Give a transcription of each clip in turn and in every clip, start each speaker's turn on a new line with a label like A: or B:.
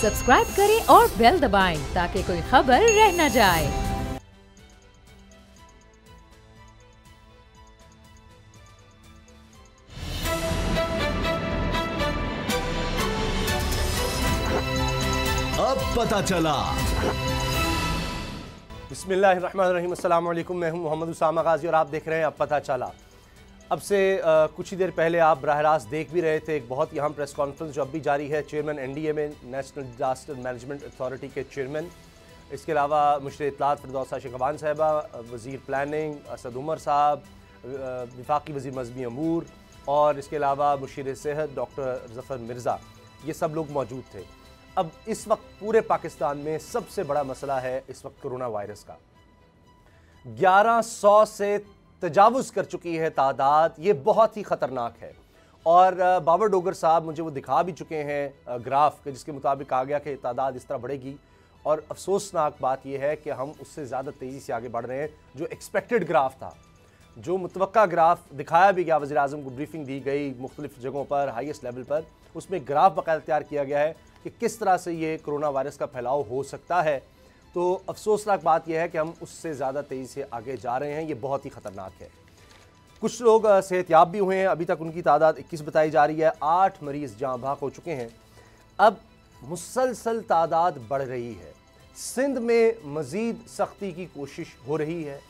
A: Subscribe करें और bell दबाएं ताकि कोई खबर रह न जाए।
B: अब पता चला।
C: बिस्मिल्लाहिर्रहमानिर्रहीम, अस्सलाम वालेकुम। मैं हूं मोहम्मद उसामा गाजी और आप देख रहे हैं अब पता चला। अब से कुछ ही देर पहले आप बराह रास्त देख भी रहे थे एक बहुत ही अहम प्रेस कॉन्फ्रेंस जो अब भी जारी है। Chairman NDMA national disaster management authority के चेयरमैन, इसके अलावा मुशीर इत्तलात फिरदौसा शिकवान साहिबा, वज़ीर प्लानिंग असद उमर साहब, वफाकी वज़ीर मज़हबी अमूर और इसके अलावा मुशीर सेहत डॉक्टर ज़फ़र मिर्ज़ा, ये सब लोग मौजूद थे। अब इस वक्त पूरे पाकिस्तान में सबसे बड़ा मसला है इस वक्त कोरोना वायरस का। 1100 से तजावुज़ कर चुकी है तादाद, ये बहुत ही ख़तरनाक है। और बाबर डोगर साहब मुझे वो दिखा भी चुके हैं ग्राफ के, जिसके मुताबिक कहा गया कि तादाद इस तरह बढ़ेगी। और अफसोसनाक बात यह है कि हम उससे ज़्यादा तेज़ी से आगे बढ़ रहे हैं। जो एक्सपेक्टेड ग्राफ था, जो मुतवक्का ग्राफ दिखाया भी गया, वज़ीर आज़म को ब्रीफिंग दी गई मुख्तलिफ जगहों पर, हाईएस्ट लेवल पर, उसमें ग्राफ बाकायदा तैयार किया गया है कि किस तरह से ये कोरोना वायरस का फैलाव हो सकता है। तो अफसोसनाक बात यह है कि हम उससे ज़्यादा तेज़ी से आगे जा रहे हैं। ये बहुत ही ख़तरनाक है। कुछ लोग सेहतयाब भी हुए हैं, अभी तक उनकी तादाद 21 बताई जा रही है। 8 मरीज़ जाँ भाग हो चुके हैं। अब मुसलसल तादाद बढ़ रही है। सिंध में मज़ीद सख्ती की कोशिश हो रही है।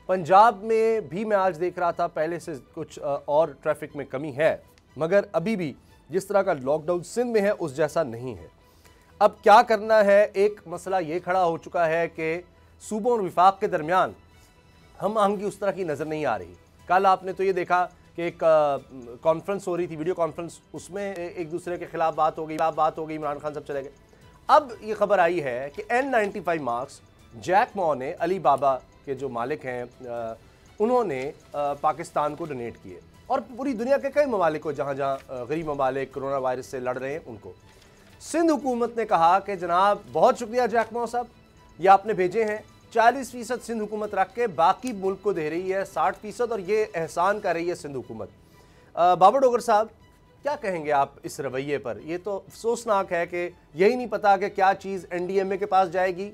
C: पंजाब में भी मैं आज देख रहा था, पहले से कुछ और ट्रैफिक में कमी है, मगर अभी भी जिस तरह का लॉकडाउन सिंध में है उस जैसा नहीं है। अब क्या करना है, एक मसला ये खड़ा हो चुका है कि सूबों और विफाक के दरमियान हम आहंगी उस तरह की नज़र नहीं आ रही। कल आपने तो ये देखा कि एक कॉन्फ्रेंस हो रही थी, वीडियो कॉन्फ्रेंस, उसमें एक दूसरे के खिलाफ बात हो गई, इमरान खान सब चले गए। अब ये खबर आई है कि N95 मास्क जैक मॉ ने, अली बाबा के जो मालिक हैं, उन्होंने पाकिस्तान को डोनेट किए और पूरी दुनिया के कई ममालिक को, जहाँ जहाँ गरीब ममालिक कोरोना वायरस से लड़ रहे हैं उनको। सिंध हुकूमत ने कहा कि जनाब बहुत शुक्रिया जैक मॉ साहब, ये आपने भेजे हैं। 40% सिंध हुकूमत रख के बाकी मुल्क को दे रही है 60%, और ये एहसान कर रही है सिंध हुकूमत। बाबर डोगर साहब, क्या कहेंगे आप इस रवैये पर? ये तो अफसोसनाक है कि यही नहीं पता कि क्या चीज़ NDMA के पास जाएगी,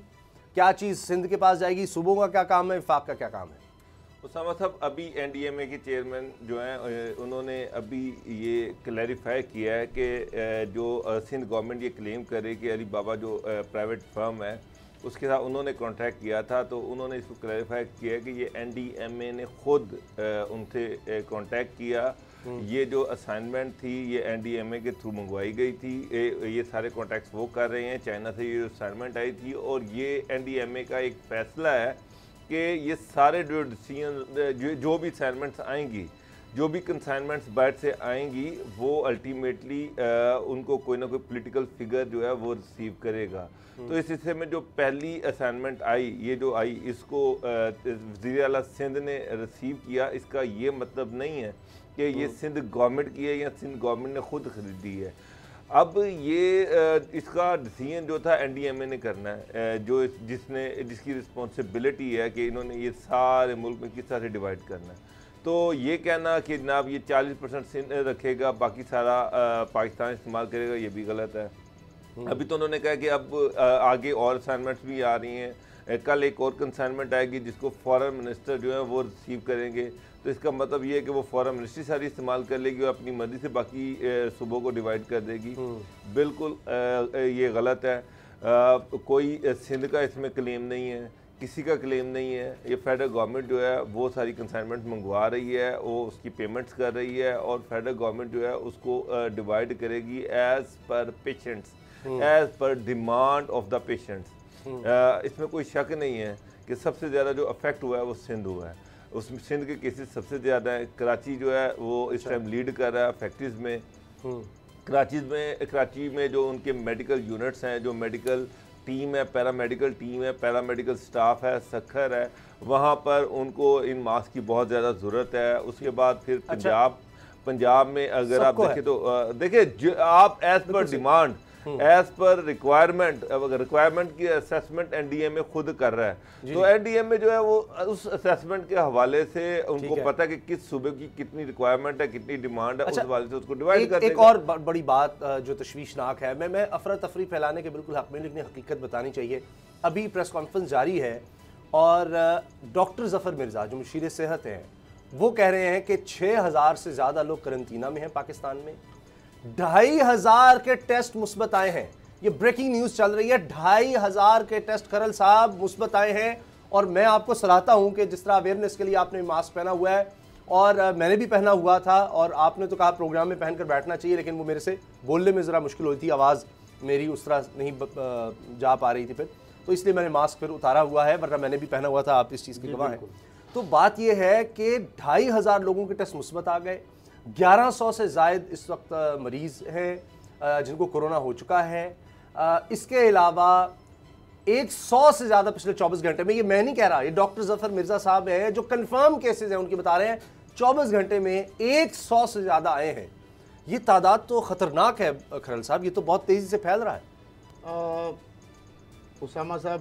C: क्या चीज़ सिंध के पास जाएगी, सूबों का क्या काम है, वफाक का क्या काम है।
D: उसामा साहब, अभी NDMA के चेयरमैन जो हैं उन्होंने अभी ये क्लैरिफाई किया है कि जो सिंध गवर्नमेंट ये क्लेम करे कि अली बाबा जो प्राइवेट फर्म है उसके साथ उन्होंने कॉन्ट्रैक्ट किया था, तो उन्होंने इसको क्लैरिफाई किया कि ये NDMA ने खुद उनसे कॉन्टैक्ट किया। ये जो असाइनमेंट थी ये NDMA के थ्रू मंगवाई गई थी। ये सारे कॉन्टैक्ट्स वो कर रहे हैं। चाइना से ये असाइनमेंट आई थी और ये NDMA का एक फ़ैसला है कि ये सारे जो डिसीजन जो भी असाइनमेंट्स आएंगी, जो भी कंसाइनमेंट्स बाहर से आएंगी, वो अल्टीमेटली उनको कोई ना कोई पॉलिटिकल फिगर जो है वो रिसीव करेगा। तो इस हिस्से में जो पहली असाइनमेंट आई, ये जो आई, इसको वज़ीर आला सिंध ने रिसीव किया। इसका ये मतलब नहीं है कि ये सिंध गवर्नमेंट की है या सिंध गवर्नमेंट ने खुद खरीदी है। अब ये इसका डिसीजन जो था NDMA ने करना है, जो जिसकी रिस्पॉन्सिबिलिटी है कि इन्होंने ये सारे मुल्क में किस तरह से डिवाइड करना है। तो ये कहना कि जनाब ये 40% सिंध रखेगा, बाकी सारा पाकिस्तान इस्तेमाल करेगा, ये भी गलत है। अभी तो उन्होंने कहा कि अब आगे और असाइनमेंट्स भी आ रही हैं। कल एक और कंसाइनमेंट आएगी जिसको फॉरेन मिनिस्टर जो है वो रिसीव करेंगे। तो इसका मतलब ये है कि वो फॉरेन मिनिस्ट्री सारी इस्तेमाल कर लेगी और अपनी मर्जी से बाकी सूबों को डिवाइड कर देगी। बिल्कुल ये गलत है। कोई सिंध का इसमें क्लेम नहीं है, किसी का क्लेम नहीं है। ये फेडरल गवर्नमेंट जो है वो सारी कंसाइनमेंट मंगवा रही है, वो उसकी पेमेंट्स कर रही है और फेडरल गवर्नमेंट जो है उसको डिवाइड करेगी as per patients, as per demand of the patients. इसमें कोई शक नहीं है कि सबसे ज़्यादा जो अफेक्ट हुआ है वो सिंध हुआ है। उसमें सिंध के केसेस सबसे ज़्यादा हैं। कराची जो है वो इस टाइम लीड कर रहा है फैक्ट्रीज़ में। कराची में जो उनके मेडिकल यूनिट्स हैं, जो मेडिकल टीम है, पैरामेडिकल टीम है, पैरामेडिकल स्टाफ है, सखर है, वहाँ पर उनको इन मास्क की बहुत ज़्यादा ज़रूरत है। उसके बाद फिर पंजाब में अगर आप देखें तो देखिए आप as per demand as per requirement की असेसमेंट एनडीएमए खुद कर रहा है। तो एनडीएमए जो है वो उस असेसमेंट के हवाले से उनको पता है कि किस सूबे की कितनी रिक्वायरमेंट है, कितनी डिमांड है, उस हवाले से उसको डिवाइड कर देगा।
C: एक और बड़ी बात जो तशवीशनाक है, मैं अफरा तफरी फैलाने के बिल्कुल हक में, लेकिन हकीकत बतानी चाहिए। अभी प्रेस कॉन्फ्रेंस जारी है और डॉक्टर जफर मिर्जा जो मुशीर सेहत हैं वो कह रहे हैं कि 6000 से ज़्यादा लोग करंतना में हैं पाकिस्तान में। 2500 के टेस्ट मुस्बत आए हैं। ये ब्रेकिंग न्यूज़ चल रही है, 2500 के टेस्ट खरल साहब मुस्बत आए हैं। और मैं आपको सलाहता हूं कि जिस तरह अवेयरनेस के लिए आपने मास्क पहना हुआ है और मैंने भी पहना हुआ था, और आपने तो कहा प्रोग्राम में पहनकर बैठना चाहिए, लेकिन वो मेरे से बोलने में ज़रा मुश्किल होती थी, आवाज़ मेरी उस तरह नहीं जा पा रही थी फिर, तो इसलिए मैंने मास्क फिर उतारा हुआ है, वरना मैंने भी पहना हुआ था, आप इस चीज़ की गवाह हैं। तो बात यह है कि 2500 लोगों के टेस्ट मुस्बत आ गए। 1100 से ज़ायद इस वक्त मरीज़ हैं जिनको कोरोना हो चुका है। इसके अलावा 100 से ज़्यादा पिछले 24 घंटे में, ये मैं नहीं कह रहा, ये डॉक्टर जफर मिर्ज़ा साहब हैं जो कंफर्म केसेस हैं उनके बता रहे हैं, 24 घंटे में 100 से ज़्यादा आए हैं। ये तादाद तो ख़तरनाक है खरल साहब, ये तो बहुत तेज़ी से फैल रहा है।
B: उसामा साहब,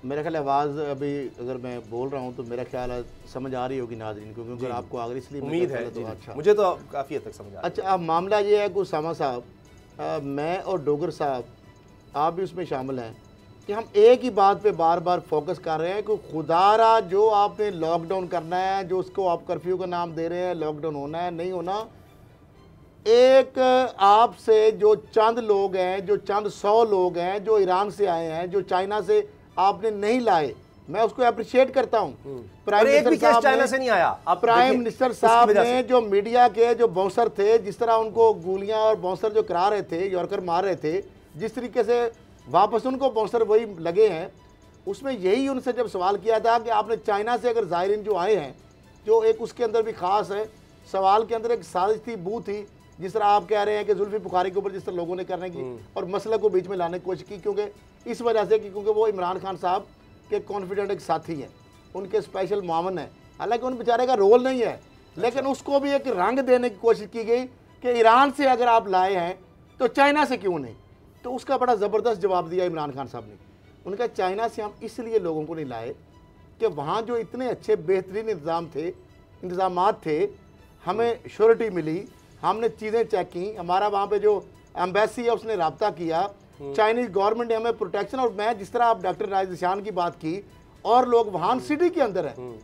B: मेरा ख्याल आवाज़ अभी अगर मैं बोल रहा हूँ तो मेरा ख्याल है समझ आ रही होगी नाज़रीन को, क्योंकि आपको आगे इसलिए
C: उम्मीद है
B: तो अच्छा,
C: मुझे तो काफ़ी हद तक समझ आ रहा है।
B: अच्छा, अब मामला ये है कि उसामा साहब, मैं और डोगर साहब, आप भी उसमें शामिल हैं, कि हम एक ही बात पे बार बार फोकस कर रहे हैं कि खुदारा जो आपने लॉकडाउन करना है, जो उसको आप कर्फ्यू का नाम दे रहे हैं, लॉकडाउन होना है नहीं होना, एक आपसे जो चंद लोग हैं, जो चंद 100 लोग हैं जो ईरान से आए हैं, जो चाइना से आपने नहीं लाए, मैं उसको अप्रिशिएट करता हूँ। प्राइम मिनिस्टर
C: चाइना से नहीं आया।
B: प्राइम मिनिस्टर साहब ने जो मीडिया के जो बाउंसर थे, जिस तरह उनको गोलियां और बाउंसर जो करा रहे थे, यॉर्कर मार रहे थे, जिस तरीके से वापस उनको बाउंसर वही लगे हैं, उसमें यही उनसे जब सवाल किया था कि आपने चाइना से अगर ज़ायरीन जो आए हैं, जो एक उसके अंदर भी ख़ास है, सवाल के अंदर एक साजिश थी, बू थी, जिस तरह आप कह रहे हैं कि जुल्फी बुखारी के ऊपर जिस तरह लोगों ने करने की और मसले को बीच में लाने की कोशिश की, क्योंकि इस वजह से कि क्योंकि वो इमरान खान साहब के कॉन्फिडेंट एक साथी हैं, उनके स्पेशल मामन हैं, हालांकि उन बेचारे का रोल नहीं है, लेकिन उसको भी एक रंग देने की कोशिश की गई कि ईरान से अगर आप लाए हैं तो चाइना से क्यों नहीं। तो उसका बड़ा ज़बरदस्त जवाब दिया इमरान खान साहब ने। उनका चाइना से हम इसलिए लोगों को नहीं लाए कि वहाँ जो इतने अच्छे बेहतरीन इंतज़ाम थे, हमें श्योरिटी मिली, हमने चीज़ें चेक की, हमारा वहाँ पे जो एम्बेसी है उसने रब्ता किया, चाइनीज़ गवर्नमेंट ने हमें प्रोटेक्शन, और मैं जिस तरह आप डॉक्टर राजशान की बात की, और लोग वहान सिटी के अंदर हैं,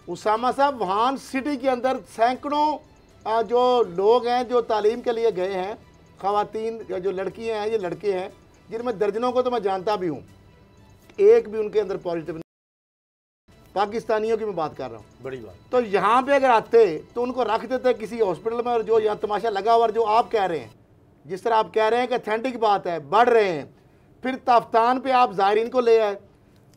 B: उसामा साहब, वहान सिटी के अंदर सैकड़ों जो लोग हैं जो तालीम के लिए गए हैं, ख़वातीन या जो लड़कियाँ हैं, ये लड़के हैं, जिनमें दर्जनों को तो मैं जानता भी हूँ, एक भी उनके अंदर पॉजिटिव नहीं, पाकिस्तानियों की मैं बात कर रहा हूँ।
C: बड़ी बात।
B: तो यहाँ पे अगर आते तो उनको रख देते किसी हॉस्पिटल में, और जो यहाँ तमाशा लगा हुआ, और जो आप कह रहे हैं, जिस तरह आप कह रहे हैं कि अथेंटिक बात है, बढ़ रहे हैं, फिर ताफ्तान पे आप ज़ायरीन को ले आए,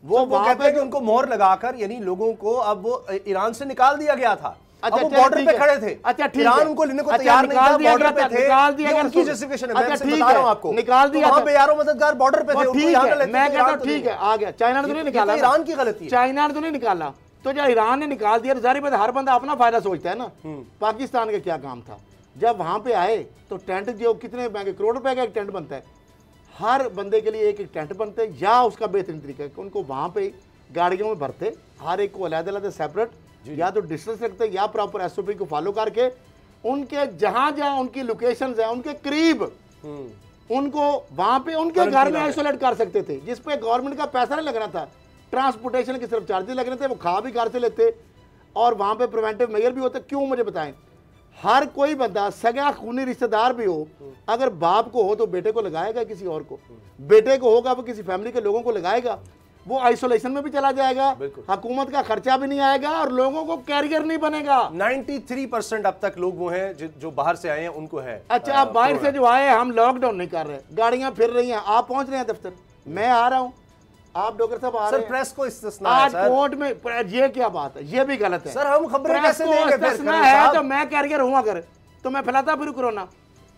B: वो वहाँ पे
C: उनको मोहर लगाकर, यानी लोगों को अब वो ईरान से निकाल दिया गया था। अच्छा, वो बॉर्डर पे खड़े थे।
B: अच्छा, ठीक है,
C: ईरान उनको लेने को तैयार नहीं था, बॉर्डर पे थे,
B: निकाल दिया गया,
C: उनकी जस्टिफिकेशन है।
B: अच्छा,
C: मैं बता रहा हूं आपको,
B: निकाल दिया,
C: वहां पे यारों मददगार बॉर्डर पे थे, उनको यहां लेते थे।
B: मैं कहता हूं ठीक है, आ गया, चाइना ने तो नहीं निकाला,
C: ईरान की गलती है,
B: चाइना ने तो नहीं निकाला, तो जब ईरान ने निकाल दिया तो जाहिर बात हर बंदा अपना फायदा सोचता है ना। पाकिस्तान का क्या काम था, जब वहां पे आए तो टेंट जो कितने महंगे, करोड़ रुपए का एक टेंट बनता है, हर बंदे के लिए एक एक टेंट बनते हैं, या उसका बेहतरीन तरीका है कि उनको वहां पे गाड़ियों में भरते, हर एक को अलग-अलग सेपरेट, या तो डिस्टेंस रखते या प्रॉपर एसओपी को फॉलो करके उनके जहां जहां उनकी लोकेशंस हैं उनके करीब उनको वहां पे उनके घर में आइसोलेट कर सकते थे, जिस पे गवर्नमेंट का पैसा नहीं लग रहा था, ट्रांसपोर्टेशन के सिर्फ चार्जेस लग रहे थे, वो खा भी घर से लेते और वहां पे प्रिवेंटिव मेजर भी होते। क्यों, मुझे बताएं, हर कोई बंदा सगा खूनी रिश्तेदार भी हो, अगर बाप को हो तो बेटे को लगाएगा, किसी और को, बेटे को होगा वो किसी फैमिली के लोगों को लगाएगा, वो आइसोलेशन में भी चला जाएगा, हुकूमत का खर्चा भी नहीं आएगा और लोगों को कैरियर नहीं बनेगा।
C: 93% अब तक लोग वो हैं जो बाहर से आए हैं उनको है।
B: अच्छा, आप बाहर से जो आए, हम लॉकडाउन नहीं कर रहे, गाड़ियां फिर रही हैं, आप पहुंच रहे हैं दफ्तर, मैं आ रहा हूं, आप डॉक्टर साहब आ रहे हैं,
C: प्रेस को इस्तिस्ना
B: आज कोर्ट में, ये क्या बात है, ये भी गलत है
C: सर, हम खबरें कैसे देंगे फिर?
B: है तो मैं कैरियर हूं, अगर तो मैं फैलाता फिर कोरोना।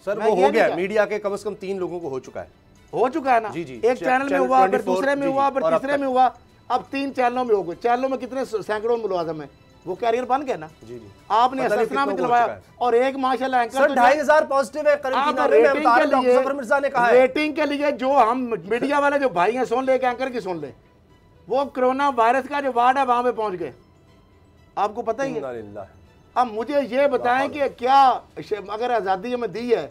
C: सर वो हो गया, मीडिया के कम से कम 3 लोगों को हो चुका है ना,
B: जी, एक चैनल में हुआ, फिर दूसरे में हुआ, फिर तीसरे में हुआ, अब 3 चैनलों में हो गए, चैनलों में कितने सैकड़ों मुलाजिम हैं, वो कैरियर बन गया ना।
C: जी जी,
B: आपने अससना में दिलवाया और एक माशाल्लाह एंकर
C: सर 2500 पॉजिटिव है
B: रेटिंग के लिए जो हम मीडिया वाले जो भाई हैं सुन ले, एंकर की सुन ले, वो कोरोना वायरस का जो वार्ड है वहां पे पहुंच गए, आपको पता ही है। अब मुझे ये बताएं कि क्या अगर आज़ादी हमें दी है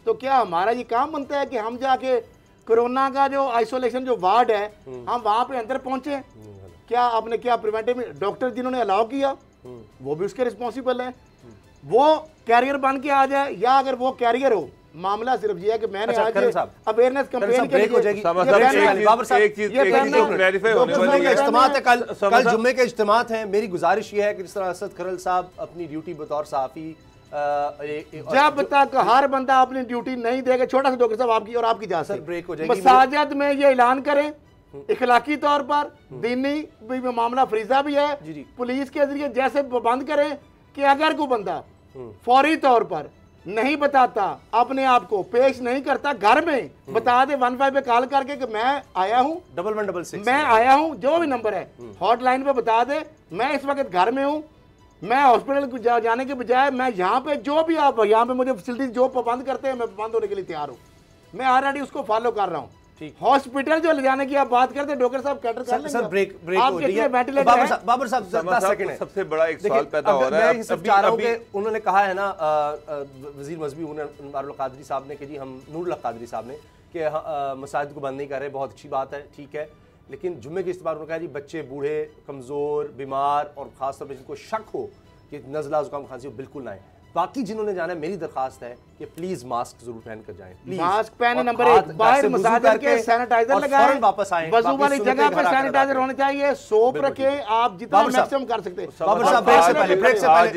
B: तो क्या हमारा ये काम बनता है कि हम जाके कोरोना का जो आइसोलेशन जो वार्ड है हम वहां पे अंदर पहुंचे? क्या आपने क्या प्रिवेंटिव डॉक्टर जिन्होंने अलाउ किया वो भी उसके रिस्पॉन्सिबल है, वो कैरियर बन के आ जाए, या अगर वो कैरियर हो, मामला सिर्फ ये है कि मैंने आज अवेयरनेस कैंपेन के लिए
C: कल जुम्मे के इज्तिमात हैं। मेरी गुजारिश ये है कि जिस तरह असद खरल साहब अपनी ड्यूटी बतौर सहाफ़ी
B: जब तक हर बंदा अपनी ड्यूटी नहीं देगा, छोटा सा डॉक्टर साहब आपकी और आपकी जा सर
C: ब्रेक हो जाएगी,
B: मसाजिद में ये ऐलान करें इखलाकी तौर पर, दीनी भी मामला फरीजा भी है, पुलिस के जरिए जैसे बंद करें कि अगर कोई बंदा फौरी तौर पर नहीं बताता, अपने आप को पेश नहीं करता, घर में बता दे 15 पे कॉल करके कि मैं आया हूँ,
C: 1166
B: मैं आया हूँ, जो भी नंबर है हॉटलाइन पे बता दे, मैं इस वक्त घर में हूँ, मैं हॉस्पिटल जाने के बजाय मैं यहाँ पे जो भी आप यहाँ पे मुझे फैसिलिटीज जो पाबंद करते हैं मैं पाबंद होने के लिए तैयार हूँ, मैं ऑलरेडी उसको फॉलो कर रहा हूँ। हॉस्पिटल जो ले जाने की आप बात करते हैं, डॉक्टर साहब कैटर कर लेंगे।
C: सर ब्रेक
B: आप कितने वेंटिलेटर हैं?
C: बाबर साहब 10 सेकंड है।
D: सबसे बड़ा एक सवाल पैदा हो रहा है,
C: मैं सिर्फ चाह रहा हूं कि उन्होंने कहा है ना वजीर मजहबी नूरुल कादरी साहब ने कि जी हम नूरुल कादरी साहब ने कि मसाजिद को बंद नहीं कर रहे, बहुत अच्छी बात है, ठीक है, लेकिन जुम्मे के इस्तेमाल उन्होंने कहा जी बच्चे, बूढ़े, कमजोर, बीमार और खासतौर पर जिनको शक हो कि नज़ला जुकाम खांसी हो बिल्कुल ना आए। बाकी जिन्होंने जाना है, मेरी दरखास्त है कि प्लीज मास्क जरूर पहन कर जाएं,
B: मास्क पहने, नंबर 1 बाहर मसाजिद के सैनिटाइजर लगाएं,
C: वापस आएं,
B: वजू वाली जगह पे सैनिटाइजर होने चाहिए, सोप रखें, आप जितना मैक्सिमम कर सकते हैं।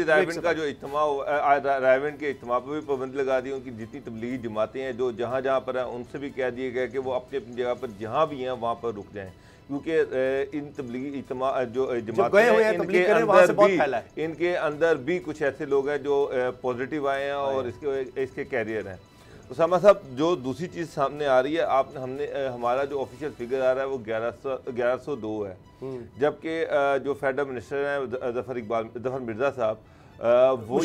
D: रायविंड का जो इज्तिमा, रायविंड के इज्तिमा पर भी पाबंदी लगा दी, उनकी जितनी तबलीगी जमातें हैं जो जहाँ जहाँ पर हैं उनसे भी कह दिया गया कि वो अपनी अपनी जगह पर जहाँ भी हैं वहाँ पर रुक जाएं, क्योंकि इन तबलीगी इज्तिमा जो जमातें हैं इनके अंदर भी कुछ ऐसे लोग हैं जो पॉजिटिव आए हैं और इसके कैरियर हैं। उसामा साहब, जो दूसरी चीज़ सामने आ रही है, हमारा जो ऑफिशियल फिगर आ रहा है वो 1102 है, जबकि जो फेडरल मिनिस्टर हैं जफर मिर्ज़ा साहब वो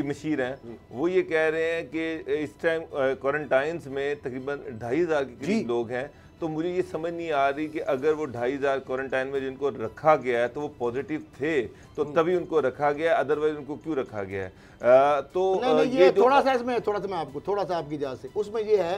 D: मशीर हैं, वो ये कह रहे हैं कि इस टाइम क्वारंटाइन्स में तकरीबन 2500 के करीब लोग हैं। तो मुझे ये समझ नहीं आ रही कि अगर वो 2500 क्वारंटाइन में जिनको रखा गया है तो वो पॉजिटिव थे तो तभी उनको रखा गया, अदरवाइज उनको क्यों रखा गया है? तो
B: नहीं, ये थोड़ा सा इसमें मैं आपको थोड़ा सा आपकी इजाज़त से उसमें ये है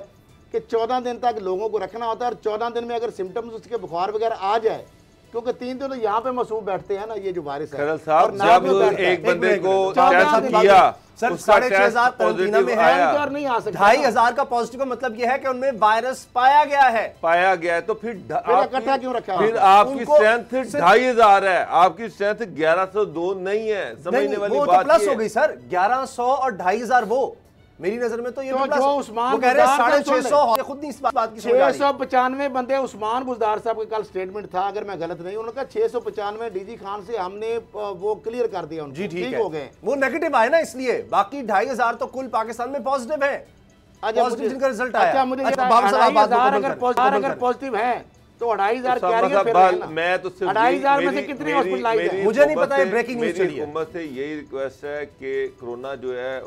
B: कि 14 दिन तक लोगों को रखना होता है, और 14 दिन में अगर सिम्टम्स उसके बुखार वगैरह आ जाए, क्योंकि 3 दिन तो यहाँ पे मसूब बैठते हैं ना ये जो वायरस है।
D: खरल साहब, जब एक बंदे को टेस्ट किया
C: सर 6500 क्वारंटीना में है,
B: नहीं आ सकता,
C: 2500 का पॉजिटिव का मतलब यह है कि उनमें वायरस पाया गया है,
D: तो फिर
B: इकट्ठा क्यों रखा?
D: फिर आपकी स्ट्रेंथ 2500 है, आपकी स्ट्रेंथ 1102 नहीं है, समझने वाली बात
C: प्लस हो गई सर, 1100 और 2500 वो मेरी नजर में तो ये
B: तो जो उस्मान
C: कह रहे हैं 650 खुद नहीं इस बात की
B: 695 बंदे उस्मान बुजदार साहब का कल स्टेटमेंट था, अगर मैं गलत नहीं, उन्होंने कहा 695 डीजी खान से हमने वो क्लियर कर दिया,
C: जी ठीक हो गए, वो नेगेटिव आए ना इसलिए, बाकी 2500 तो कुल पाकिस्तान में पॉजिटिव है, पॉजिटिव जिनका रिजल्ट आया।
B: अच्छा मुझे अगर पॉजिटिव है तो 2500 कैरियर,
D: मैं तो
B: 2500 में से कितने हॉस्पिटलाइज हैं
C: मुझे नहीं पता, है ब्रेकिंग न्यूज़ चली है।
D: हुकूमत से यही रिक्वेस्ट है कि कोरोना जो है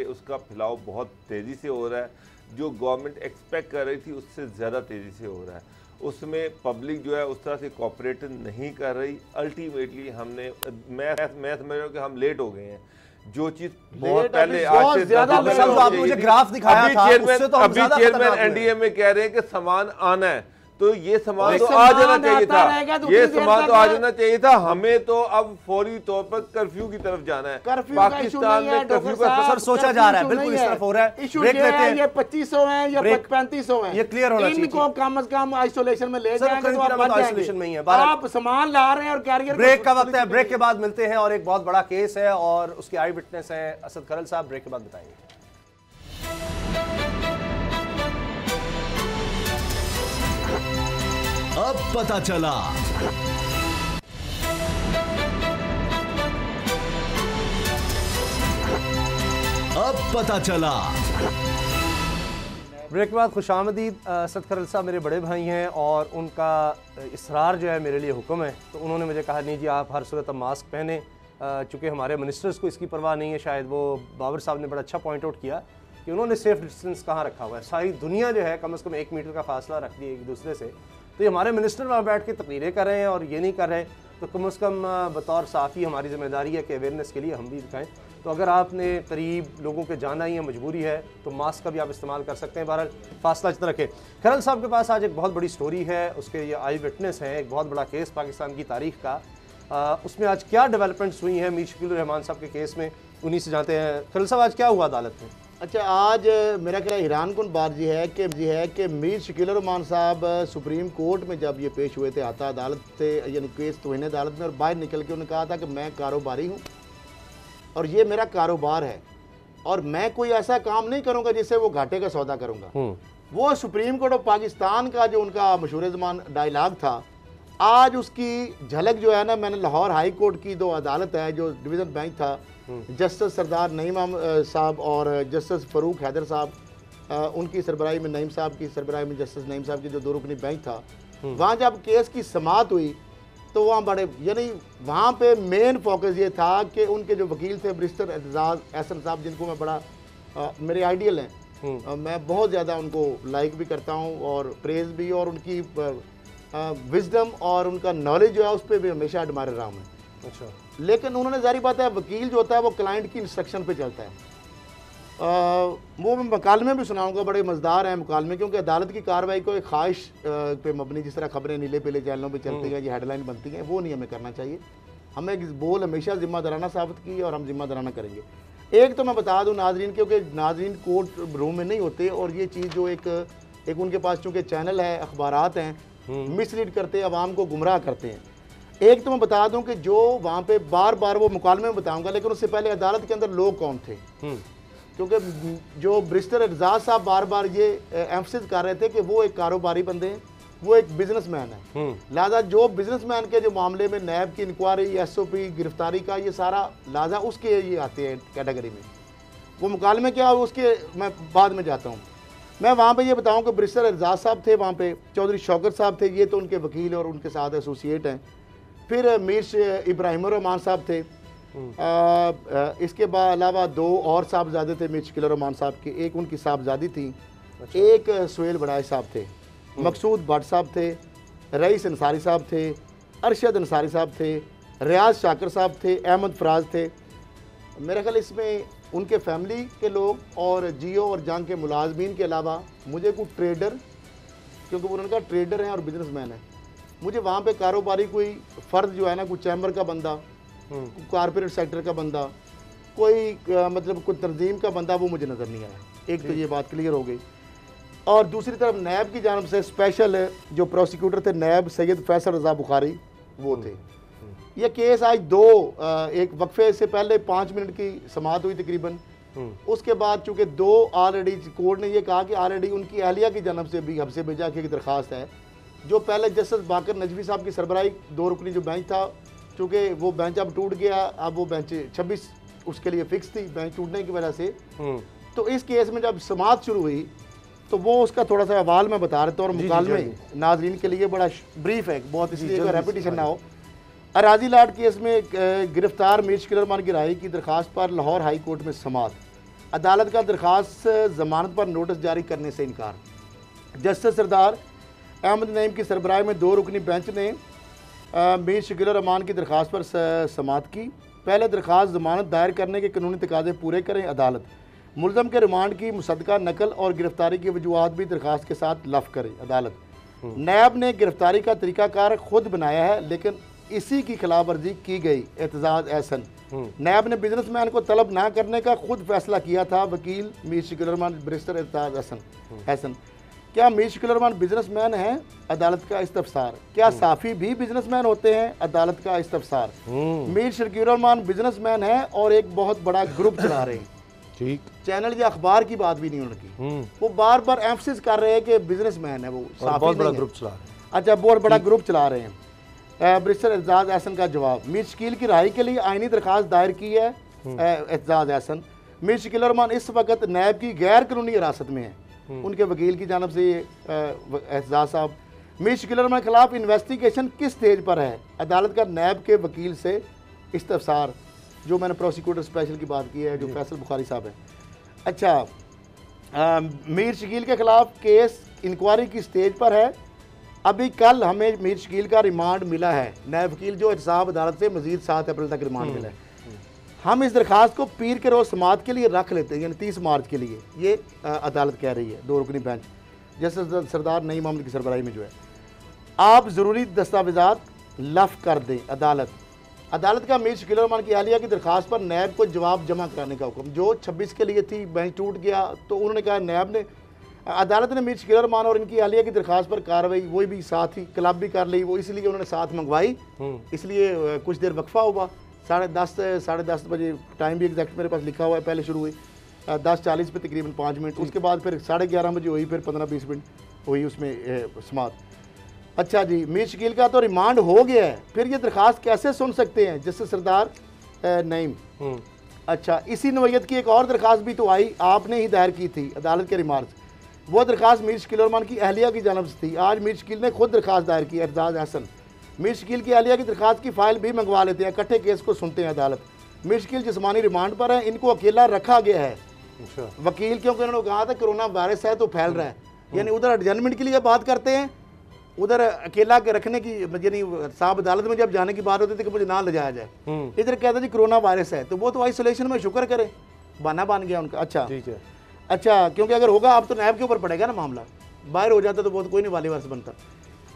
D: उसका फैलाव बहुत तेज़ी से हो रहा है, जो गवर्नमेंट एक्सपेक्ट कर रही थी उससे ज़्यादा तेज़ी से हो रहा है, उसमें पब्लिक जो है उस तरह से कोऑपरेट नहीं कर रही। अल्टीमेटली मैं समझ रहा हूँ कि हम लेट हो गए हैं, जो चीज बहुत पहले आज से
C: ज़्यादा मुझे ग्राफ दिखाया था,
D: अभी चेयरमैन एनडीएमए कह रहे हैं कि सामान आना है, तो ये सामान तो आ जाना चाहिए था, ये सामान तो आ जाना चाहिए था, हमें तो अब फौरी तौर पर कर्फ्यू की तरफ जाना है।
B: पाकिस्तान में कर्फ्यू का
C: सर सोचा जा रहा है, बिल्कुल इस तरफ हो रहा है।
B: ब्रेक लेते हैं, ये 2500 हैं या 3500 हैं,
C: ये क्लियर होना चाहिए,
B: इनको कम से कम आइसोलेशन में ले जाएंगे तो आप
C: आइसोलेशन में ही है,
B: आप सामान ला रहे हैं और कैरियर।
C: ब्रेक का वक्त है, ब्रेक के बाद मिलते हैं, और एक बहुत बड़ा केस है और उसके आई विटनेस है असद खरल साहब, ब्रेक के बाद बताएंगे।
E: अब पता चला
C: ब्रेक के बाद खुशामदीद। असद खरल साहब मेरे बड़े भाई हैं और उनका इसरार जो है मेरे लिए हुक्म है, तो उन्होंने मुझे कहा नहीं जी आप हर सूरत मास्क पहने, चूँकि हमारे मिनिस्टर्स को इसकी परवाह नहीं है शायद, वो बाबर साहब ने बड़ा अच्छा पॉइंट आउट किया कि उन्होंने सेफ डिस्टेंस कहाँ रखा हुआ है। सारी दुनिया जो है कम से कम 1 मीटर का फासला रख दिया एक दूसरे से, तो ये हमारे मिनिस्टर वहाँ बैठ के तकरीरें कर रहे हैं और ये नहीं कर रहे, तो कम से कम बतौर साफ़ी हमारी जिम्मेदारी है कि अवेयरनेस के लिए हम भी दिखाएं। तो अगर आपने करीब लोगों के जाना ही है, मजबूरी है, तो मास्क का भी आप इस्तेमाल कर सकते हैं। बहरहाल फासला जितना रखें। खैरल साहब के पास आज एक बहुत बड़ी स्टोरी है, उसके ये आई विटनेस हैं, एक बहुत बड़ा केस पाकिस्तान की तारीख का। उसमें आज क्या डेवलपमेंट्स हुई हैं मीर शकील रहमान साहब के केस में, उन्हीं से जानते हैं। खैरल साहब आज क्या हुआ अदालत में?
B: अच्छा, आज मेरा ख्याल हैरान कुन बात ये है कि मीर शकील रहमान साहब सुप्रीम कोर्ट में जब ये पेश हुए थे, आता अदालत से, यानी केस तौहीन अदालत में, और बाहर निकल के उन्होंने कहा था कि मैं कारोबारी हूँ और ये मेरा कारोबार है और मैं कोई ऐसा काम नहीं करूँगा जिससे वो घाटे का सौदा करूँगा। वो सुप्रीम कोर्ट ऑफ पाकिस्तान का जो उनका मशहूर ज़बान डायलॉग था, आज उसकी झलक जो है ना, मैंने लाहौर हाई कोर्ट की 2 अदालत है जो डिवीज़न बेंच था, जस्टिस सरदार नईम साहब और जस्टिस फ़रूक हैदर साहब, उनकी सरबराही में, नईम साहब की सरबराही में जस्टिस नईम साहब की जो 2 रुकनी बेंच था, वहाँ जब केस की समाअत हुई तो वहाँ बड़े, यानी वहाँ पे मेन फोकस ये था कि उनके जो वकील थे बैरिस्टर एतजाज़ एहसन साहब, जिनको मैं बड़ा मेरे आइडियल हैं, मैं बहुत ज़्यादा उनको लाइक भी करता हूँ और प्रेज़ भी, और उनकी विजडम और उनका नॉलेज जो है उस पर भी हमेशा एडमायर रहा हूँ मैं।
C: अच्छा,
B: लेकिन उन्होंने जारी बात है, वकील जो होता है वो क्लाइंट की इंस्ट्रक्शन पे चलता है। वो मैं मुकालमे भी सुनाऊंगा, बड़े मज़ेदार हैं मुकालमे, क्योंकि अदालत की कार्रवाई को एक ख्वाहिश पे मबनी, जिस तरह खबरें नीले पीले चैनलों पे चलती हैं, ये हेडलाइन बनती हैं, वो नहीं हमें करना चाहिए। हमें एक बोल हमेशा ज़िम्मेदाराना साबित की और हम ज़िम्मेदाराना करेंगे। एक तो मैं बता दूँ नाजरीन, क्योंकि नाजरीन कोर्ट रूम में नहीं होते और ये चीज़ जो एक उनके पास चूँकि चैनल है, अखबारात हैं, मिसलीड करते हैं, आवाम को गुमराह करते हैं। एक तो मैं बता दूं कि जो वहाँ पे बार बार वो मुकालमे में बताऊंगा, लेकिन उससे पहले अदालत के अंदर लोग कौन थे, क्योंकि जो बैरिस्टर एतजाज़ साहब बार बार ये एम्फसिस कर रहे थे कि वो एक कारोबारी बंदे हैं, वो एक बिजनेसमैन है। लिहाजा जो बिजनेसमैन के जो मामले में नैब की इंक्वायरी, SOP, गिरफ्तारी का ये सारा लिहाजा उसके ये आते हैं कैटेगरी में। वो मुकालमे क्या उसके मैं बाद में जाता हूँ। मैं वहाँ पे ये बताऊँ कि बैरिस्टर एतजाज़ साहब थे, वहाँ पे चौधरी शौकत साहब थे, ये तो उनके वकील और उनके साथ एसोसिएट हैं। फिर मीर इब्राहिम रहमान साहब थे, इसके अलावा 2 और साहबजादे थे मीर शकील रहमान साहब के, एक उनकी साहबजादी थी, एक सुहेल बड़ाई साहब थे, मकसूद भट्ट साहब थे, रईस अंसारी साहब थे, अरशद अंसारी साहब थे, रियाज शाकर साहब थे, अहमद फराज थे। मेरे ख्याल इसमें उनके फैमिली के लोग और जियो और जंग के मुलाजमीन के अलावा मुझे कोई ट्रेडर, क्योंकि वो उनका ट्रेडर है और बिजनेसमैन है, मुझे वहाँ पे कारोबारी कोई फ़र्द जो है ना, कोई चैम्बर का बंदा, कॉरपोरेट सेक्टर का बंदा, कोई मतलब कोई तंजीम का बंदा, वो मुझे नज़र नहीं आया। एक तो ये बात क्लियर हो गई। और दूसरी तरफ नैब की जानब से स्पेशल जो प्रोसिक्यूटर थे नैब सैयद फैसल रज़ा बुखारी, वो थे। ये केस आज एक वक्फे से पहले 5 मिनट की समाअत हुई तकरीबन, उसके बाद चूँकि 2 ऑलरेडी कोर्ट ने ये कहा कि ऑलरेडी उनकी अहलिया की जानब से भी हमसे भेजा की दरख्वास्त है। जो पहले जस्टिस बाकर नजवी साहब की सरबराही 2 रुकनी जो बेंच था, चूँकि वो बेंच अब टूट गया, अब वो बेंच 26 उसके लिए फिक्स थी बेंच टूटने की वजह से। तो इस केस में जब समाअत शुरू हुई तो वो उसका थोड़ा सा अहवाल मैं बता रहा था, और मुकालमे नाजरीन के लिए बड़ा ब्रीफ है बहुत, इसलिए रेपिटेशन ना हो। अराजी लाट केस में गिरफ्तार मीर शकील रहमान की राय की दरख्वास्त पर लाहौर हाई कोर्ट में समाअत, अदालत का दरख्वास्त जमानत पर नोटिस जारी करने से इनकार। जस्टिस सरदार अहमद नईम की सरबराही में 2 रुकनी बेंच ने मीर शकील रहमान की दरख्वास्त पर समाअत की। पहले दरख्वास्त जमानत दायर करने के कानूनी तकाजे पूरे करें अदालत, मुलजम के रिमांड की मुसद्दका नकल और गिरफ्तारी की वजूहात भी दरख्वास्त के साथ लफ करे अदालत। नैब ने गिरफ्तारी का तरीकाकार खुद बनाया है, लेकिन इसी की खिलाफ वर्जी की गई। एतजाज़ एहसन, नैब ने बिजनेसमैन को तलब ना करने का खुद फैसला किया था। वकील मीर शकील रहमान बैरिस्टर एतजाज़ एहसन, क्या मीर शकील रहमान बिजनेसमैन हैं? अदालत का इस्तफसार। क्या साफ़ी भी बिजनेसमैन होते हैं? अदालत का इस्तफसार। मीर शकील रहमान बिजनेसमैन है और एक बहुत बड़ा ग्रुप चला रहे हैं।
C: ठीक,
B: चैनल या अखबार की बात भी नहीं उनकी, वो बार बार एम्फसिस कर रहे हैं कि बिजनेसमैन है, वो
C: बहुत बड़ा ग्रुप चला रहे हैं।
B: अच्छा, बहुत बड़ा ग्रुप चला रहे हैं। बैरिस्टर एतजाज़ एहसन का जवाब, मीर शकील की रिहाई के लिए आईनी दरख्वास्त दायर की है। एतजाज़ एहसन, मीर शकील रहमान इस वक्त नैब की गैर कानूनी हिरासत में है। उनके वकील की जानब से एतजाज़ साहब, मीर शकील रहमान के खिलाफ इन्वेस्टिगेशन किस स्टेज पर है? अदालत का नैब के वकील से इस्तफसार। जो मैंने प्रोसिक्यूटर स्पेशल की बात की है, जो फैसल बुखारी साहब है। अच्छा, मीर शकील के खिलाफ केस इंक्वायरी की स्टेज पर है। अभी कल हमें मीर शकील का रिमांड मिला है, नायब वकील जो एहतसाब अदालत से मजीद 7 अप्रैल तक रिमांड मिला है। हम इस दरखास्त को पीर के रोज़ समाअत के लिए रख लेते हैं, यानी 30 मार्च के लिए, ये अदालत कह रही है, 2 रुकनी बेंच जैसे सरदार नईम अहमद की सरबराही में जो है। आप ज़रूरी दस्तावेज़ात लफ कर दें। अदालत का मीर शकील रहमान की अहलिया की दरखास्त पर नैब को जवाब जमा कराने का हुक्म, जो 26 के लिए थी, बेंच टूट गया तो उन्होंने कहा, नैब ने, अदालत ने मीर शकील रहमान और इनकी अहलिया की दरखास्त पर कार्रवाई वही भी साथ ही क्लब भी कर ली, वो इसलिए उन्होंने साथ मंगवाई, इसलिए कुछ देर वक्फा हुआ। 10:30 बजे, टाइम भी एग्जैक्ट मेरे पास लिखा हुआ है, पहले शुरू हुई 10:40 पे तकरीबन 5 मिनट, उसके बाद फिर 11:30 बजे हुई, फिर 15-20 मिनट हुई उसमें समाअत। अच्छा जी, मीर शकील का तो रिमांड हो गया है, फिर ये दरखास्त कैसे सुन सकते हैं जैसे सरदार नईम? अच्छा, इसी नवैयत की एक और दरखास्त भी तो आई, आपने ही दायर की थी अदालत के रिमांड से। वो दरखास्त मीर शकील रहमान की अहलिया की जानब से थी। आज मीर शकील ने खुद दरखास्त दायर की, एजाज हसन। मीर शकील की अहलिया की दरखास्त की फ़ाइल भी मंगवा लेते हैं, इकट्ठे केस को सुनते हैं अदालत। मीर शकील जिस्मानी रिमांड पर है, इनको अकेला रखा गया है। वकील, क्योंकि उन्होंने कहा था कोरोना वायरस है तो फैल रहा है, यानी उधर एडजर्नमेंट के लिए बात करते हैं, उधर अकेला के रखने की, यानी साहब अदालत में जब जाने की बात होती थी कि मुझे ना ले जाया जाए, इधर कहते जी कोरोना वायरस है, तो वो तो आइसोलेशन में शुक्र करे, बहाना बन गया उनका। अच्छा
C: ठीक है।
B: अच्छा, क्योंकि अगर होगा अब तो नैब के ऊपर पड़ेगा ना मामला, बाहर हो जाता तो बहुत कोई नहीं वाली वर्ष बनता।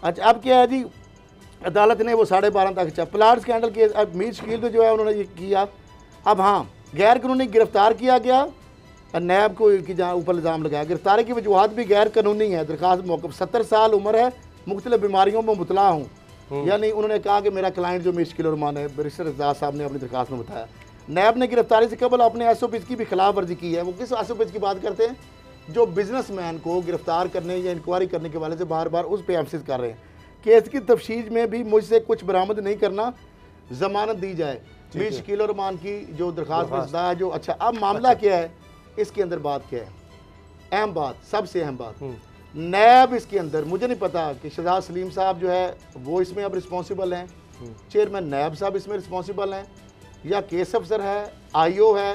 B: अच्छा, अब क्या है जी, अदालत ने वो 12:30 तक, अच्छा प्लाट स्कैंडल के, अब मीर शकील ने जो है उन्होंने ये किया। अब हाँ, गैर कानूनी गिरफ्तार किया गया, नैब को की जहाँ ऊपर इल्ज़ाम लगाया, गिरफ्तारी की वजूहत भी गैर कानूनी है। दरखास्त मौक़िफ़, 70 साल उम्र है, मुख्तलिफ बीमारियों में मुबतला हूँ, यानी उन्होंने कहा कि मेरा क्लाइंट जो मीर शकील रहमान है, बैरिस्टर एजाज साहब ने अपनी दरखास्त में बताया। नैब ने गिरफ्तारी से कबल अपने SOPs की भी खिलाफ वर्जी की है। वो किस SOPs की बात करते हैं? जो बिजनेसमैन को गिरफ्तार करने या इंक्वायरी करने के वाले से बार बार उस पर एम्फसिस कर रहे हैं। केस की तफ्शीज में भी मुझसे कुछ बरामद नहीं करना, जमानत दी जाए। मीर शकील रहमान की जो दरखास्त है जो, अच्छा अब मामला क्या है, इसके अंदर बात क्या है? अहम बात, सबसे अहम बात, नैब इसके अंदर, मुझे नहीं पता कि शहजाद सलीम साहब जो है वो इसमें अब रिस्पॉन्सिबल हैं, चेयरमैन नैब साहब इसमें रिस्पॉन्सिबल हैं, या केस अफसर है, IO है।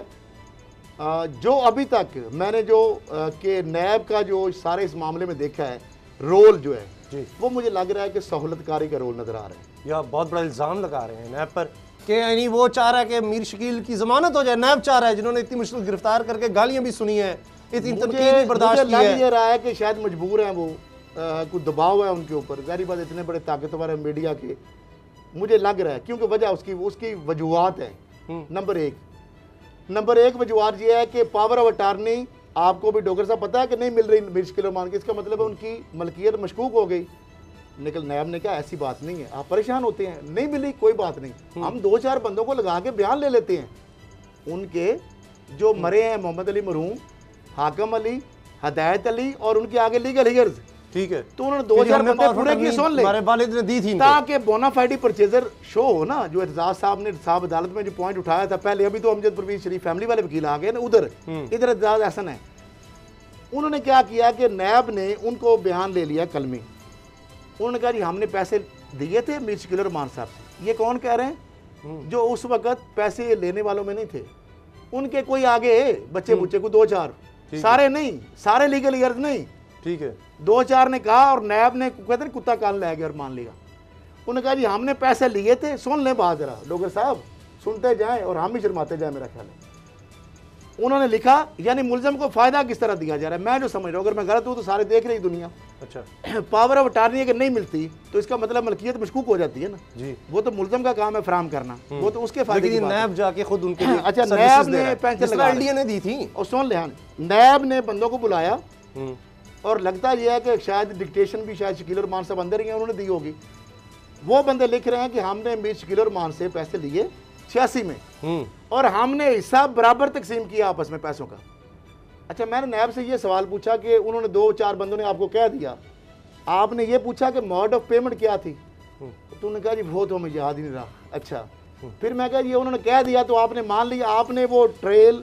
B: जो अभी तक मैंने जो कि नैब का जो सारे इस मामले में देखा है, रोल जो है जी, वो मुझे लग रहा है कि सहूलतकारी का रोल नजर आ रहा है।
C: या बहुत बड़ा इल्ज़ाम लगा रहे हैं नैब पर कि यानी वो चाह रहा है कि मीर शकील की जमानत हो जाए। नैब चाह रहा है, जिन्होंने इतनी मुश्किल गिरफ्तार करके गालियां भी सुनी है, इतनी तनकीद भी बर्दाश्त की है।
B: ये रहा है कि शायद मजबूर हैं वो, कुछ दबाव है उनके ऊपर, जाहिर बात इतने बड़े ताकतवर है मीडिया के, मुझे लग रहा है, क्योंकि वजह उसकी वजूहत है। नंबर एक वजूहत ये है कि पावर ऑफ अटार्नी, आपको भी डॉक्टर साहब पता है कि नहीं मिल रही मीर शकील रहमान की, इसका मतलब है उनकी मलकियत मशकूक हो गई। निकल नैब ने कहा ऐसी बात नहीं है, आप परेशान होते हैं, नहीं मिली कोई बात नहीं, हम 2-4 बंदों को लगा के बयान ले लेते हैं, उनके जो मरे हैं, मोहम्मद अली मरहूम, हाकिम अली, हदायत अली और उनके आगे लीगल हियर्स,
C: ठीक है,
B: तो उन्होंने 2-4 बंदे पूरे की सुन ले,
C: हमारे वालिद ने दी थी,
B: ताकि बोनाफाइड परचेजर शो हो ना। जो एजाज साहब ने साहब अदालत में जो पॉइंट उठाया था पहले, अभी तो अमजद परवीन शरीफ फैमिली वाले वकील आ गए ना उधर, इधर एजाज हसन है। उन्होंने क्या किया कि नैब ने उनको बयान ले लिया कलमी, उन्होंने कहा जी हमने पैसे दिए थे मीर शकील रहमान साहब से। ये कौन कह रहे हैं? जो उस वक्त पैसे लेने वालों में नहीं थे, उनके कोई आगे बच्चे बुच्चे को 2-4, सारे नहीं, सारे लीगल ईयर्स नहीं,
C: ठीक है,
B: 2-4 ने कहा, और नैब ने कहते हैं कुत्ता कान ले गया और मान लिया। उन्होंने कहा जी हमने पैसे लिए थे, सुन लें बात जरा डॉक्टर साहब, सुनते जाएं और हम ही शर्माते जाएं, मेरा ख्याल है। उन्होंने लिखा, यानी मुलजम को फायदा किस तरह दिया जा रहा है, मैं जो समझ रहा हूँ, अगर मैं गलत हूँ तो सारे देख रही दुनिया। अच्छा, पावर ऑफ अटार्नी अगर नहीं मिलती तो इसका मतलब मलकियत मशकूक हो जाती है ना जी, वो तो मुलजम का काम है फराहम करना, वो तो उसके फायदे की बात है।
C: नैब जाके खुद उनके लिए
B: अच्छा, नैब ने पेंशन लगा
C: ने दी थी,
B: और सुन ले, नैब ने बंदों को बुलाया, और लगता यह है कि शायद डिक्टेशन भी शायद शकील रहमान साहब अंदर ही हैं, उन्होंने दी होगी। वो बंदे लिख रहे हैं कि हमने मीर शकील रहमान से पैसे लिए 86 में, और हमने हिस्सा बराबर तकसीम किया आपस में पैसों का। अच्छा, मैंने नैब से ये सवाल पूछा कि उन्होंने 2-4 बंदों ने आपको कह दिया, आपने ये पूछा कि मोड ऑफ पेमेंट क्या थी, तो उन्होंने कहा जी वो तो हमें याद ही नहीं रहा। अच्छा, फिर मैं कहा ये उन्होंने कह दिया तो आपने मान लिया, आपने वो ट्रेल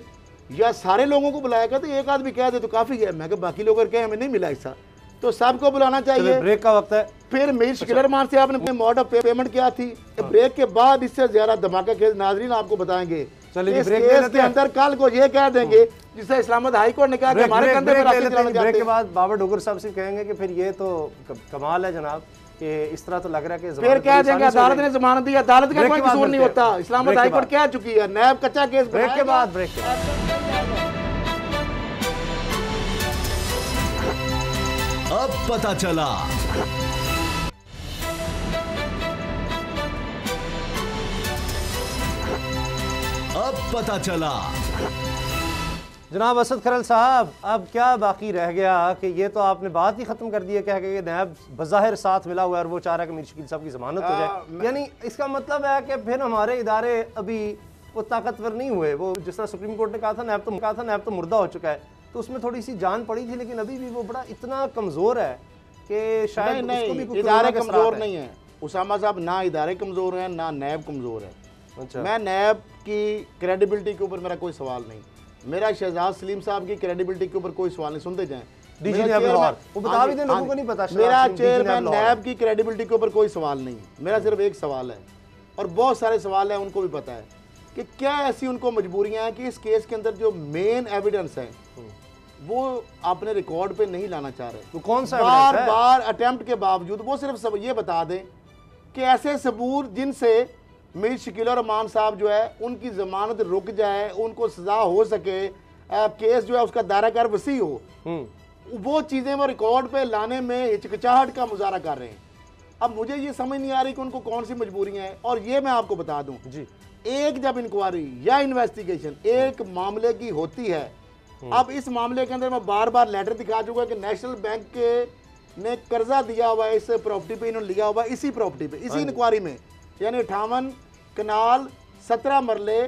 B: या सारे लोगों को बुलाया? कहते एक आदमी कह दे तो काफ़ी है। मैं कहा बाकी लोग अगर कहें हमें नहीं मिला हिस्सा तो सबको बुलाना चाहिए।
C: ब्रेक का वक्त है।
B: फिर मीर शकील रहमान से आपने मोड ऑफ पेमेंट क्या थी, ब्रेक के बाद इससे ज़्यादा धमाका खेज नाजरीन आपको बताएंगे
C: चलिए,
B: इस
C: ब्रेक ले
B: केस
C: लेते
B: के
C: हैं।
B: अंदर कल को ये कह देंगे जिसे इस्लामाबाद हाई कोर्ट ने कहा कि हमारे कंधे पर आके चलाना
C: ब्रेक
B: चाहते
C: के
B: हैं।
C: बाद बाबर डोगर साहब से कहेंगे कि फिर ये तो कमाल है जनाब कि इस तरह तो लग रहा है कि
B: फिर
C: ज़मानत
B: कह
C: बड़ी
B: देंगे
C: आसानी से हो
B: अदालत ने
C: जाएगी।
B: जमानत दी, अदालत का
C: ब्रेक
B: कोई
C: के बाद
B: कसूर नहीं
C: मिलते हैं।
B: होता। इस्लामाबाद
C: ब्रेक
B: हाई
C: के
B: कोर्ट
C: बाद।
B: कह चुकी है, नैब कच्चा केस
C: ब्रेक के बाद ब्रेक के बाद
E: अब पता चला। अब पता चला।
C: जनाब असद खरल साहब, अब क्या बाकी रह गया कि ये तो आपने बात ही खत्म कर दी है, कह के नैब बज़ाहिर साथ मिला हुआ है और वो चाह रहा है कि मीर शकील साहब की जमानत हो जाए। यानी इसका मतलब है कि फिर हमारे इदारे अभी वो ताकतवर नहीं हुए। वो जिस तरह सुप्रीम कोर्ट ने कहा था नैब तो मुर्दा हो चुका है, तो उसमें थोड़ी सी जान पड़ी थी, लेकिन अभी भी वो बड़ा इतना कमज़ोर है कि शायद उसको भी कोई
B: इदारे
C: कोरोना का
B: कमजोर
C: असरात
B: नहीं है उसामा साहब, ना इदारे कमजोर हैं ना नैब कमजोर है।
C: अच्छा।
B: मैं नैब की क्रेडिबिलिटी के ऊपर मेरा कोई सवाल नहीं, मेरा शहजाद सलीम साहब की क्रेडिबिलिटी के ऊपर कोई सवाल नहीं। सुनते जाएं,
C: डीजी
B: मेरा
C: नैब लाहौर,
B: चेयरमैन-
C: वो बता भी दें, लोगों को नहीं पता।
B: मेरा
C: शहजाद सलीम, डीजी
B: चेयरमैन
C: नैब लाहौर।
B: नैब की क्रेडिबिलिटी के ऊपर कोई सवाल नहीं, मेरा सिर्फ एक सवाल है और बहुत सारे सवाल हैं, उनको भी पता है कि क्या ऐसी उनको मजबूरियां हैं कि इस केस के अंदर जो मेन एविडेंस है वो आपने रिकॉर्ड पे नहीं लाना चाह रहे।
C: तो कौन सा
B: बार
C: evidence है?
B: बार अटेम्प्ट के बावजूद वो सिर्फ सब ये बता दें कि ऐसे सबूत जिनसे मीर शकील और रहमान साहब जो है उनकी जमानत रुक जाए, उनको सजा हो सके, केस जो है उसका दायरा कार वसी हो, वो चीज़ें वो रिकॉर्ड पे लाने में हिचकिचाहट का मुजाहरा कर रहे हैं। अब मुझे ये समझ नहीं आ रही कि उनको कौन सी मजबूरियां हैं। और ये मैं आपको बता दूं
C: जी,
B: एक जब इंक्वायरी या इन्वेस्टिगेशन एक मामले की होती है, अब इस मामले के अंदर मैं बार बार लेटर दिखा चुका कि नेशनल बैंक के ने कर्जा दिया हुआ है इस प्रॉपर्टी पे, इन्होंने लिया हुआ है इसी प्रॉपर्टी पे, इसी इंक्वायरी में, यानी 58 कनाल 17 मरले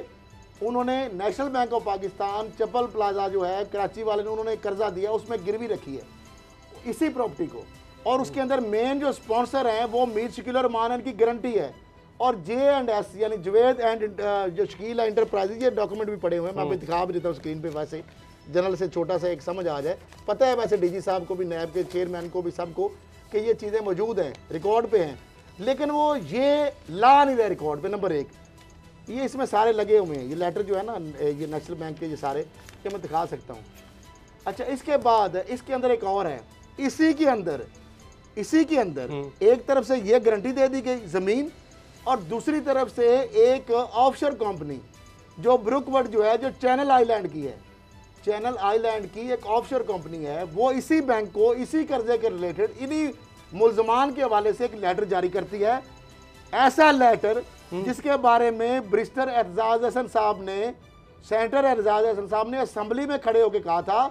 B: उन्होंने national bank of Pakistan chappal plaza जो है कराची वाले ने उन्होंने कर्जा दिया, उसमें गिरवी रखी है इसी प्रॉपर्टी को। और उसके अंदर मेन जो स्पॉन्सर हैं वो मीर शकील और रहमान की गारंटी है, और J&S यानी जवेद एंड जो शकील एंटरप्राइजेज, ये डॉक्यूमेंट भी पड़े हुए हैं, मैं अभी दिखा भी देता हूँ स्क्रीन पे, वैसे जनरल से छोटा सा एक समझ आ जाए। पता है वैसे डीजी साहब को भी, नैब के चेयरमैन को भी, सबको कि ये चीज़ें मौजूद हैं, रिकॉर्ड पे हैं, लेकिन वो ये ला नहीं रहे रिकॉर्ड पे। नंबर एक, ये इसमें सारे लगे हुए हैं, ये लेटर जो है ना, ये नेशनल बैंक के ये सारे, ये मैं दिखा सकता हूँ। अच्छा, इसके बाद इसके अंदर एक और है, इसी के अंदर एक तरफ से ये गारंटी दे दी गई ज़मीन, और दूसरी तरफ से एक ऑफशोर कंपनी जो ब्रुकवर्ड जो है, जो चैनल आइलैंड की है, चैनल आइलैंड की एक ऑफशोर कंपनी है, वो इसी बैंक को इसी कर्जे के रिलेटेड इन्हीं मुल्जमान के हवाले से एक लेटर जारी करती है। ऐसा लेटर जिसके बारे में बैरिस्टर एजाज हसन साहब ने, सेनेटर एजाज हसन साहब ने असेंबली में खड़े होकर कहा था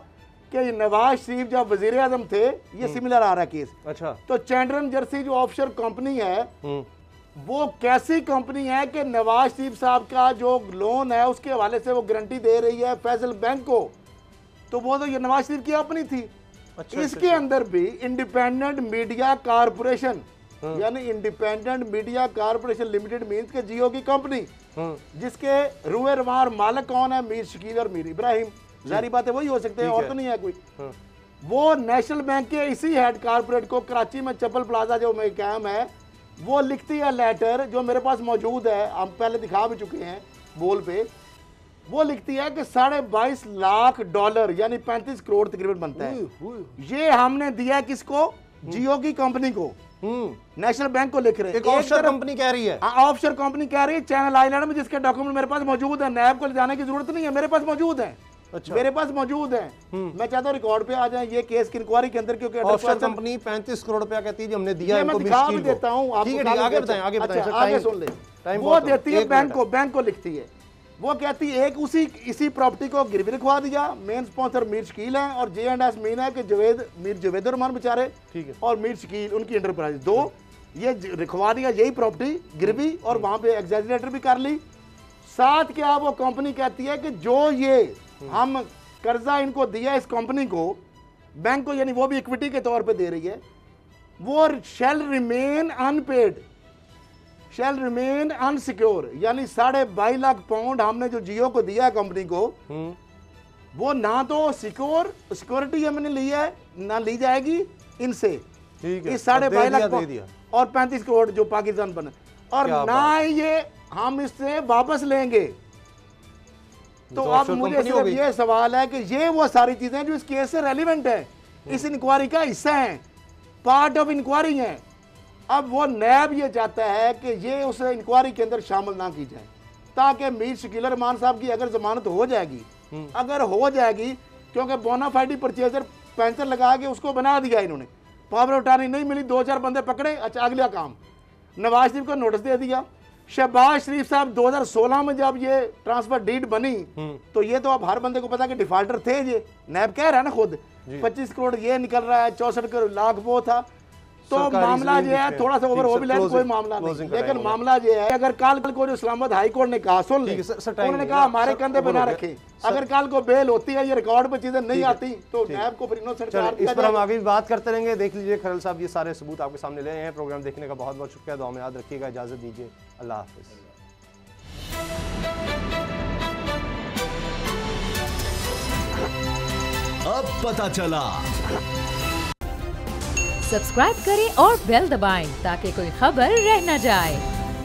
B: कि नवाज शरीफ जब वजीर आजम थे, ये सिमिलर आ रहा है केस।
C: अच्छा,
B: तो चैंडरन जर्सी जो ऑफशोर कंपनी है वो कैसी कंपनी है कि नवाज शरीफ साहब का जो लोन है उसके हवाले से वो गारंटी दे रही है फैसल बैंक को, तो वो तो ये नवाज शरीफ की अपनी थी।
C: अच्छा,
B: इसके अंदर भी इंडिपेंडेंट मीडिया कारपोरेशन, यानी independent media corporation limited means के जियो की कंपनी, जिसके रूए रवार मालिक कौन है, मीर शकील और मीर इब्राहिम, जारी बात है वही हो सकते हैं, और तो नहीं है कोई। वो नेशनल बैंक के इसी हेड कारपोरेट को कराची में चप्पल प्लाजा जो में कायम है, वो लिखती है लेटर, जो मेरे पास मौजूद है, हम पहले दिखा भी चुके हैं बोल पे, वो लिखती है कि $22.5 लाख यानी 35 करोड़ तकरीबन बनता है, ये हमने दिया किसको, जियो की कंपनी को, नेशनल बैंक को लिख रहे हैं।
C: एक ऑफशोर कंपनी कह रही है,
B: ऑफशोर कंपनी कह रही है चैनल आइलैंड में, जिसके डॉक्यूमेंट मेरे पास मौजूद है, नैब को ले जाने की जरूरत नहीं है, मेरे पास मौजूद है।
C: अच्छा,
B: मेरे पास मौजूद है, मैं चाहता हूँ रिकॉर्ड पे आ जाए ये केस की इंक्वायरी के अंदर, क्योंकि
C: ऑफशोर कंपनी 35 करोड़ रुपया कहती है जी हमने दिया,
B: मैं दिखा भी देता हूँ आपको।
C: ठीक है, आगे बताएं, आगे बताएं सर,
B: आगे सुन ले। वो देती है बैंक को लिखती है, वो कहती है एक इसी प्रॉपर्टी को गिरवी रखवा दिया, मेन स्पॉन्सर मीर शकील है, और J&S मीन है कि मीर जवेद रहमान बेचारे,
C: ठीक है,
B: और मीर शकील उनकी एंटरप्राइज, दो ये रखवा दिया यही प्रॉपर्टी गिरवी, और वहां पे एग्जैजरेटर भी कर ली। साथ क्या वो कंपनी कहती है कि जो ये हम कर्जा इनको दिया इस कंपनी को, बैंक को, यानी वो भी इक्विटी के तौर पे दे रही है, वो शैल रिमेन अनपेड, शैल रिमेन अनसिक्योर, यानी £22.5 लाख हमने जो जियो को दिया है कंपनी को, वो ना तो सिक्योरिटी हमने ली है ना ली जाएगी इनसे,
C: ठीक है,
B: इस £22.5 लाख
C: दे दिया
B: और 35 करोड़ जो पाकिस्तान बने, और ना ये हम इससे वापस लेंगे, तो अब मुझे सिर्फ ये सवाल है कि ये वो सारी चीजें जो इस केस से रेलिवेंट है, इस इंक्वायरी का हिस्सा है, पार्ट ऑफ इंक्वायरी है। अब वो नैब ये चाहता है कि ये उस इंक्वायरी के अंदर शामिल ना की जाए, ताकि मीर शकील रहमान साहब की अगर जमानत हो जाएगी, अगर हो जाएगी, क्योंकि बोनाफाइड परचेजर पेंशन लगा के उसको बना दिया इन्होंने, पावर ऑफ अटॉर्नी नहीं मिली, 2-4 बंदे पकड़े, अच्छा अगला काम, नवाज शरीफ को नोटिस दे दिया। शहबाज शरीफ साहब 2016 में जब ये ट्रांसफर डीड बनी, तो ये तो अब हर बंदे को पता कि डिफाल्टर थे, ये नैब कह रहा है ना खुद, 25 करोड़ ये निकल रहा है, 64 लाख वो था। तो मामला जो है थोड़ा सा ओवर हो भी ले, कोई मामला नहीं, लेकिन मामला जो है अगर कल को जो इस्लामाबाद हाई कोर्ट ने कहा, सुन ले, उन्होंने कहा हमारे कंधे पे ना रखें, अगर कल को बेल होती है, ये रिकॉर्ड पे चीजें नहीं आती, तो नैब को फिर इनोसेंट करार दिया
C: इस पर हम आगे भी बात करते रहेंगे। देख लीजिए खरल साहब, ये सारे सबूत आपके सामने ले आए हैं। प्रोग्राम देखने का बहुत बहुत शुक्रिया, दुआ में याद रखिएगा, इजाजत दीजिए, अल्लाह हाफिज।
E: अब पता चला।
A: सब्सक्राइब करें और बेल दबाएं ताकि कोई खबर रह न जाए।